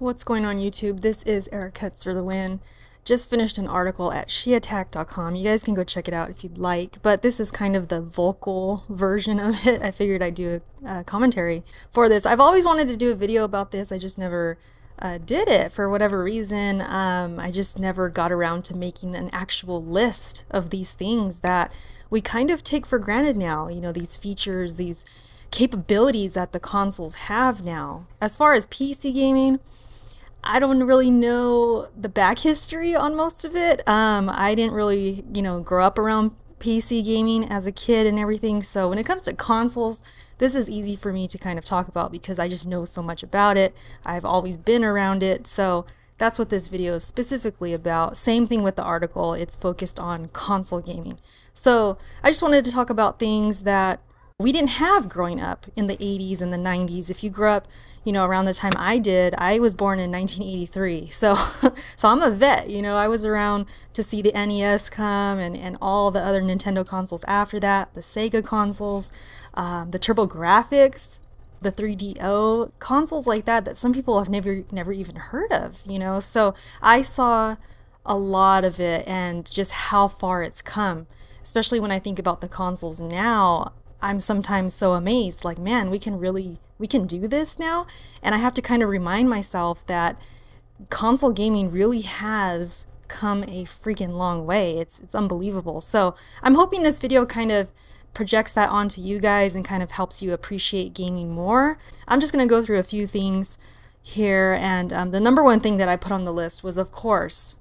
What's going on YouTube? This is Eric Cuts for the win. Just finished an article at sheattack.com. You guys can go check it out if you'd like, but this is kind of the vocal version of it. I figured I'd do a commentary for this. I've always wanted to do a video about this. I just never did it for whatever reason. I just never got around to making an actual list of these things that we kind of take for granted now. You know, these features, these capabilities that the consoles have now. As far as PC gaming, I don't really know the back history on most of it. I didn't really, grow up around PC gaming as a kid and everything. So when it comes to consoles, this is easy for me to kind of talk about because I just know so much about it. I've always been around it. So that's what this video is specifically about. Same thing with the article. It's focused on console gaming. So I just wanted to talk about things that we didn't have growing up in the 80s and the 90s. If you grew up, around the time I did, I was born in 1983. So I'm a vet, I was around to see the NES come and all the other Nintendo consoles after that, the Sega consoles, the TurboGrafx, the 3DO, consoles like that some people have never even heard of, So I saw a lot of it and just how far it's come, especially when I think about the consoles now. I'm sometimes so amazed, like, man, we can do this now. And I have to kind of remind myself that console gaming really has come a freaking long way. It's unbelievable. So I'm hoping this video kind of projects that onto you guys and kind of helps you appreciate gaming more. I'm just going to go through a few things here. And the number one thing that I put on the list was, of course,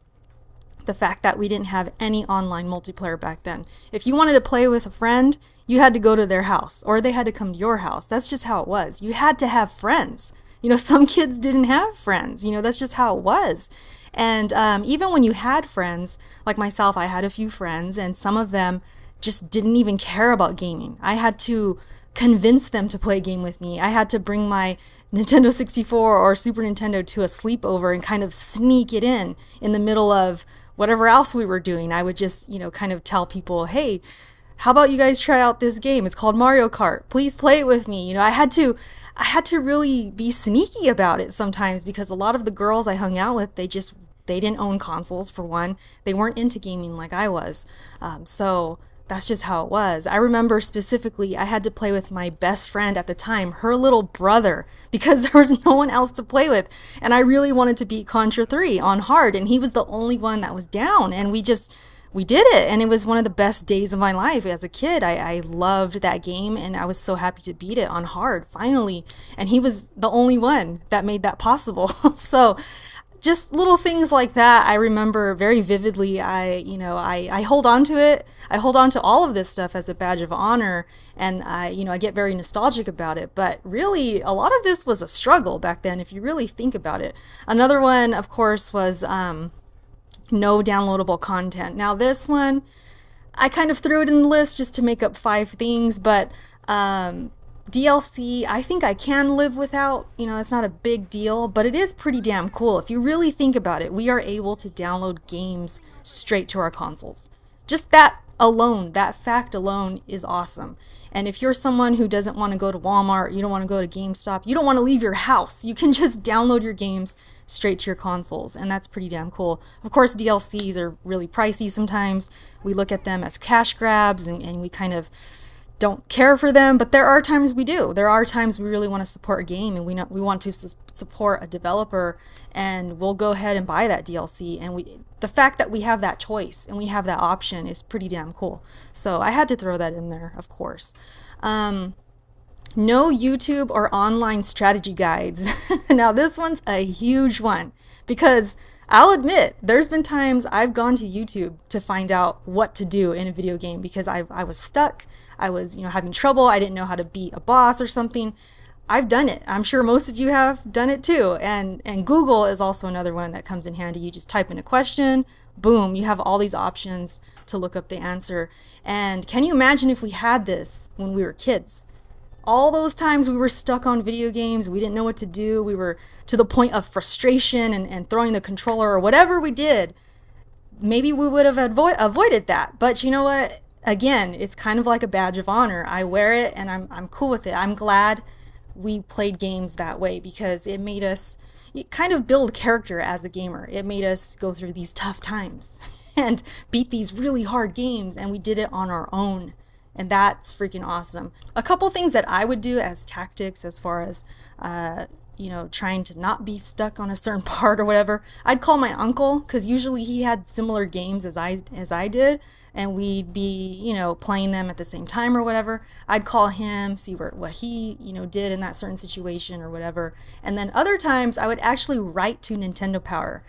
the fact that we didn't have any online multiplayer back then. If you wanted to play with a friend, you had to go to their house or they had to come to your house. That's just how it was. You had to have friends. Some kids didn't have friends. That's just how it was. And even when you had friends, like myself, I had a few friends and some of them just didn't even care about gaming. I had to convince them to play a game with me. I had to bring my Nintendo 64 or Super Nintendo to a sleepover and kind of sneak it in the middle of whatever else we were doing. I would just, kind of tell people, hey, how about you guys try out this game? It's called Mario Kart. Please play it with me. I had to really be sneaky about it sometimes because a lot of the girls I hung out with, they didn't own consoles, for one. They weren't into gaming like I was. So that's just how it was. I remember specifically I had to play with my best friend at the time, her little brother, because there was no one else to play with. And I really wanted to beat Contra 3 on hard, and he was the only one that was down. And we did it, and it was one of the best days of my life as a kid. I loved that game, and I was so happy to beat it on hard, finally. And he was the only one that made that possible. So just little things like that I remember very vividly. I hold on to it. I hold on to all of this stuff as a badge of honor, and I get very nostalgic about it. But really, a lot of this was a struggle back then, if you really think about it. Another one, of course, was no downloadable content. Now this one, I kind of threw it in the list just to make up 5 things, but DLC, I think I can live without. It's not a big deal, but it is pretty damn cool. If you really think about it, we are able to download games straight to our consoles. Just that alone, that fact alone is awesome. And if you're someone who doesn't want to go to Walmart, you don't want to go to GameStop, you don't want to leave your house, you can just download your games straight to your consoles, and that's pretty damn cool. Of course, DLCs are really pricey sometimes. We look at them as cash grabs and we kind of don't care for them, but there are times we do. There are times we really want to support a game and we want to support a developer, and we'll go ahead and buy that DLC. And the fact that we have that choice and we have that option is pretty damn cool. So I had to throw that in there, of course. No YouTube or online strategy guides. Now this one's a huge one because I'll admit there's been times I've gone to YouTube to find out what to do in a video game because I was stuck. I was having trouble. I didn't know how to beat a boss or something. I've done it. I'm sure most of you have done it too. And Google is also another one that comes in handy. You just type in a question, boom, you have all these options to look up the answer. And can you imagine if we had this when we were kids? All those times we were stuck on video games, we didn't know what to do, we were to the point of frustration and throwing the controller or whatever we did, maybe we would have avoided that. But you know what? Again, it's kind of like a badge of honor. I wear it and I'm cool with it. I'm glad we played games that way because it made us, you kind of build character as a gamer. It made us go through these tough times and beat these really hard games, and we did it on our own. And that's freaking awesome. A couple things that I would do as tactics as far as, you know, trying to not be stuck on a certain part or whatever. I'd call my uncle, because usually he had similar games as I did, and we'd be, you know, playing them at the same time or whatever. I'd call him, see what he, you know, did in that certain situation or whatever. And then other times I would actually write to Nintendo Power.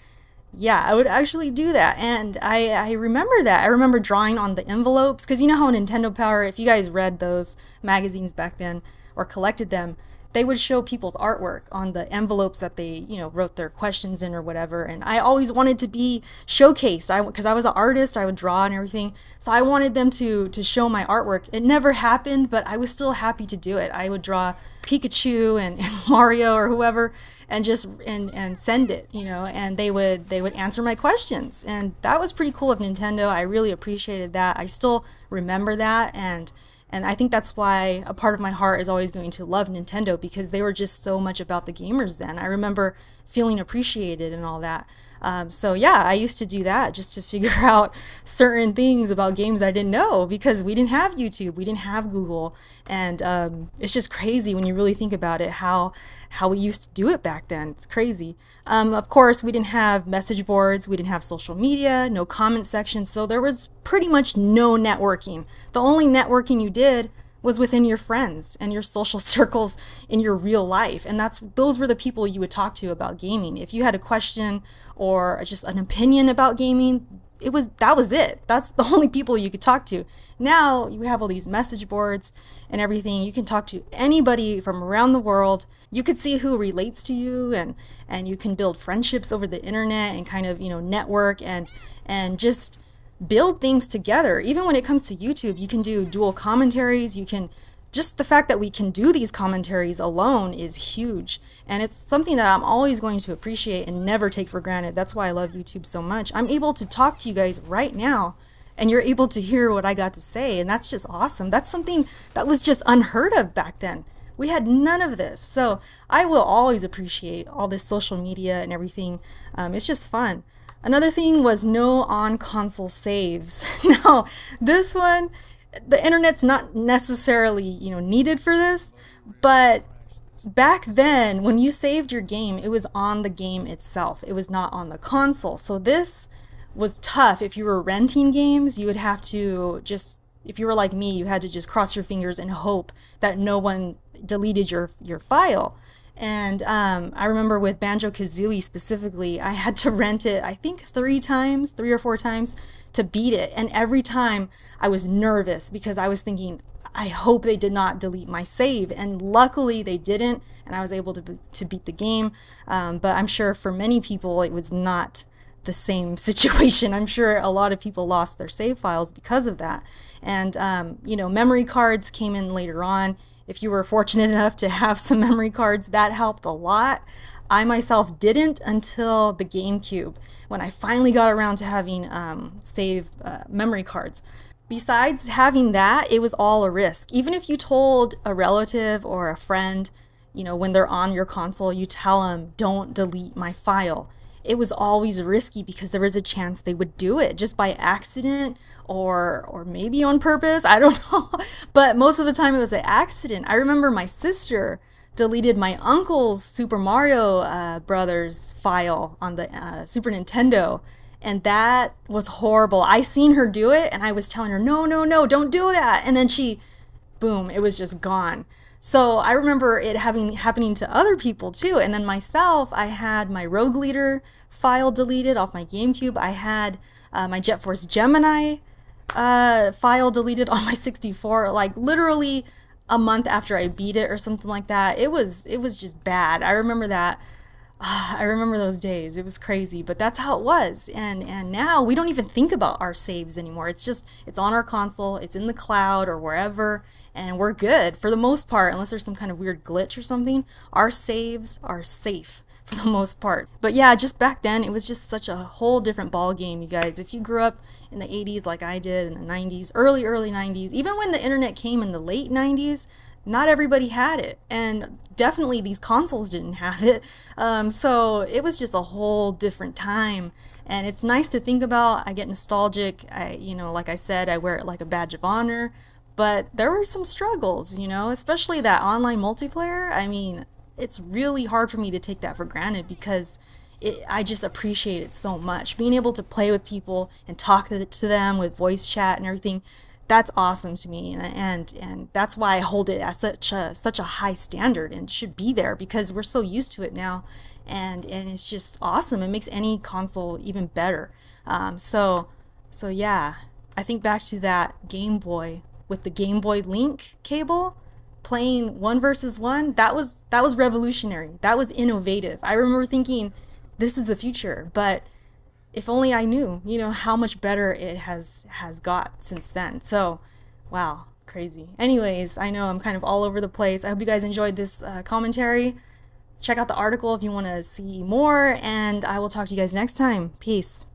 Yeah, I would actually do that, and I remember that. I remember drawing on the envelopes, because you know how Nintendo Power, if you guys read those magazines back then or collected them, they would show people's artwork on the envelopes that they, you know, wrote their questions in or whatever. And I always wanted to be showcased, because I was an artist, I would draw and everything. So I wanted them to show my artwork. It never happened, but I was still happy to do it. I would draw Pikachu and Mario or whoever, and just and send it, you know, and they would answer my questions. And that was pretty cool of Nintendo. I really appreciated that. I still remember that, and I think that's why a part of my heart is always going to love Nintendo, because they were just so much about the gamers then. I remember feeling appreciated and all that. So yeah, I used to do that just to figure out certain things about games I didn't know, because we didn't have YouTube, we didn't have Google, and it's just crazy when you really think about it, how we used to do it back then. It's crazy. Of course, we didn't have message boards, we didn't have social media, no comment section, so there was pretty much no networking. The only networking you did was within your friends and your social circles in your real life, and those were the people you would talk to about gaming. If you had a question or just an opinion about gaming, that was it. That's the only people you could talk to. Now you have all these message boards and everything. You can talk to anybody from around the world. You could see who relates to you, and you can build friendships over the internet and kind of, you know, network and just build things together. Even when it comes to YouTube, you can do dual commentaries. You can, just the fact that we can do these commentaries alone is huge, and it's something that I'm always going to appreciate and never take for granted. That's why I love YouTube so much. I'm able to talk to you guys right now, and you're able to hear what I got to say, and that's just awesome. That's something that was just unheard of back then. We had none of this, so I will always appreciate all this social media and everything. It's just fun. Another thing was no on-console saves. Now, this one, the internet's not necessarily, you know, needed for this, but back then, when you saved your game, it was on the game itself. It was not on the console. So this was tough. If you were renting games, you would have to just, if you were like me, you had to just cross your fingers and hope that no one deleted your file. And I remember with Banjo-Kazooie specifically, I had to rent it, I think 3 or 4 times to beat it. And every time I was nervous, because I was thinking, I hope they did not delete my save. And luckily they didn't, and I was able to beat the game. But I'm sure for many people it was not the same situation. I'm sure a lot of people lost their save files because of that. And you know, memory cards came in later on. If you were fortunate enough to have some memory cards, that helped a lot. I myself didn't until the GameCube, when I finally got around to having save memory cards. Besides having that, it was all a risk. Even if you told a relative or a friend, you know, when they're on your console, you tell them, don't delete my file. It was always risky, because there was a chance they would do it just by accident or maybe on purpose. I don't know. But most of the time it was an accident. I remember my sister deleted my uncle's Super Mario Brothers file on the Super Nintendo. And that was horrible. I seen her do it, and I was telling her, no, no, no, don't do that. And then boom, it was just gone. So I remember it happening to other people too. And then myself, I had my Rogue Leader file deleted off my GameCube. I had my Jet Force Gemini file deleted on my 64, like literally a month after I beat it or something like that. It was just bad. I remember that. I remember those days. It was crazy, but that's how it was. And now we don't even think about our saves anymore. It's on our console, it's in the cloud or wherever, and we're good for the most part. Unless there's some kind of weird glitch or something, our saves are safe for the most part. But yeah, just back then, it was just such a whole different ball game, you guys. If you grew up in the 80s like I did, in the 90s, early 90s, even when the internet came in the late 90s, not everybody had it, and definitely these consoles didn't have it. So it was just a whole different time, and it's nice to think about. I get nostalgic. Like I said, I wear it like a badge of honor, but there were some struggles, especially that online multiplayer. I mean, it's really hard for me to take that for granted because I just appreciate it so much. Being able to play with people and talk to them with voice chat and everything, that's awesome to me, and that's why I hold it as such a high standard and should be there because we're so used to it now, and it's just awesome. It makes any console even better. So yeah, I think back to that Game Boy with the Game Boy Link cable, playing 1 versus 1. That was revolutionary. That was innovative. I remember thinking, this is the future, but if only I knew, how much better it has got since then. So, wow, crazy. Anyways, I know I'm kind of all over the place. I hope you guys enjoyed this commentary. Check out the article if you want to see more, and I will talk to you guys next time. Peace.